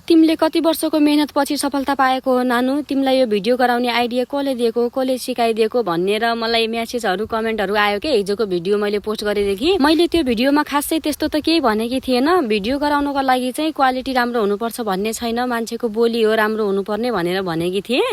तिमीले कति वर्षको मेहनत पछि सफलता पाएको हो नानु? तिमीलाई यो भिडियो गराउने आइडिया कसले दिएको, कसले सिकाइदिएको भनेर मलाई मेसेजहरू कमेन्टहरू आयो के हिजोको भिडियो मैले पोस्ट गरेदेखि। मैले त्यो भिडियोमा खासै त्यस्तो त केही भनेकी थिएन। भिडियो गराउनको लागि चाहिँ क्वालिटी राम्रो हुनुपर्छ भन्ने छैन, मान्छेको बोली हो राम्रो हुनुपर्ने भनेर भनेकी थिएँ।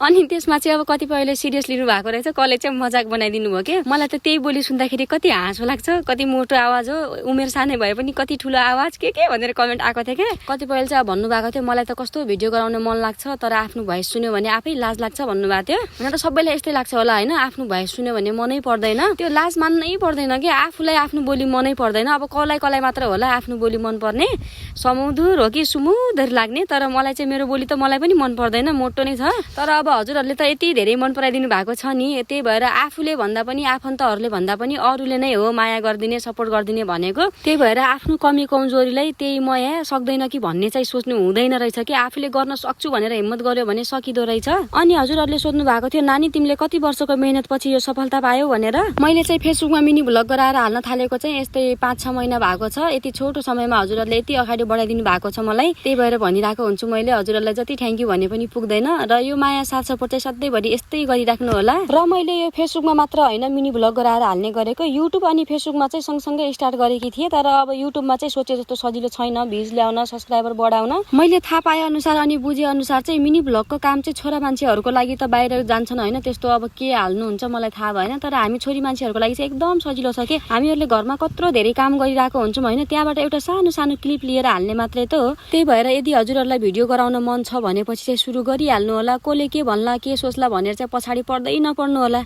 अनि त्यसमा चाहिँ अब कतिपयले सिरियस लिनु भएको रहेछ, कसले चाहिँ मजाक बनाइदिनु भयो के। मलाई त त्यही बोली सुन्दाखेरि कति हाँसो लाग्छ, कति मोटो आवाज हो, उमेर सानै भए पनि कति ठुलो आवाज के भनेर कमेन्ट आएको थियो के। कतिपयले चाहिँ भन्नु भएको थियो मलाई त कस्तो भिडियो गराउन मन लाग्छ तर आफ्नो भोइस सुन्यो भने आफै लाज लाग्छ भन्नुभएको थियो। हुन त सबैलाई यस्तै लाग्छ होला हैन, आफ्नो भोइस सुन्यो भने मनै पर्दैन, त्यो लाज मान्नै पर्दैन के। आफूलाई आफ्नो बोली मनै पर्दैन, अब कसलाई मात्र होला आफ्नो बोली मन पर्ने, समुदुर हो कि सुमुदर लाग्ने। तर मलाई चाहिँ मेरो बोली त मलाई पनि मन पर्दैन, मोटो नै छ। तर अब हजुरहरूले त यति धेरै मन पराइदिनु भएको छ नि, त्यही भएर आफूले भन्दा पनि आफन्तहरूले भन्दा पनि अरूले नै हो माया गरिदिने सपोर्ट गरिदिने भनेको। त्यही भएर आफ्नो कमी कमजोरीलाई त्यही म सक्दैन कि भन्ने चाहिँ सोच्नु हुँदैन रहेछ कि। आफूले गर्न सक्छु भनेर हिम्मत गर्यो भने सकिदो रहेछ। अनि हजुरहरूले सोध्नु भएको थियो नानी तिमीले कति वर्षको मेहनत पछि यो सफलता पायौ भनेर। मैले चाहिँ फेसबुकमा मिनी भ्लग गराएर हाल्न थालेको चाहिँ यस्तै 5-6 महिना भएको छ। यति छोटो समयमा हजुरहरूले यति अगाडि बढाइदिनु भएको छ मलाई, त्यही भएर भनिरहेको हुन्छु मैले। हजुरहरूलाई जति थ्याङ्क यू भने पनि पुग्दैन र यो माया साथ सपोर्ट चाहिँ सधैँभरि यस्तै गरिराख्नु होला। र मैले यो फेसबुकमा मात्र होइन मिनी भ्लग गराएर हाल्ने गरेको, युट्युब अनि फेसबुकमा चाहिँ सँगसँगै स्टार्ट गरेकी थिएँ। तर अब युट्युबमा चाहिँ सोचे जस्तो सजिलो छैन भ्युज ल्याउन, सब्सक्राइबर बढाउन। मैले थाहा पाए अनुसार अनि बुझे अनुसार चाहिँ मिनी भ्लगको काम चाहिँ छोरा मान्छेहरूको लागि त बाहिर जान्छन् होइन, त्यस्तो अब के हाल्नुहुन्छ मलाई थाहा भएन। तर हामी छोरी मान्छेहरूको लागि चाहिँ एकदम सजिलो छ कि। हामीहरूले घरमा कत्रो धेरै काम गरिरहेको हुन्छौँ होइन, त्यहाँबाट एउटा सानो सानो क्लिप लिएर हाल्ने मात्रै त हो। त्यही भएर यदि हजुरहरूलाई भिडियो गराउन मन छ भनेपछि चाहिँ सुरु गरिहाल्नु होला। कसले के भन्ला के सोच्ला भनेर चाहिँ पछाडि पर्दै नपर्नु होला।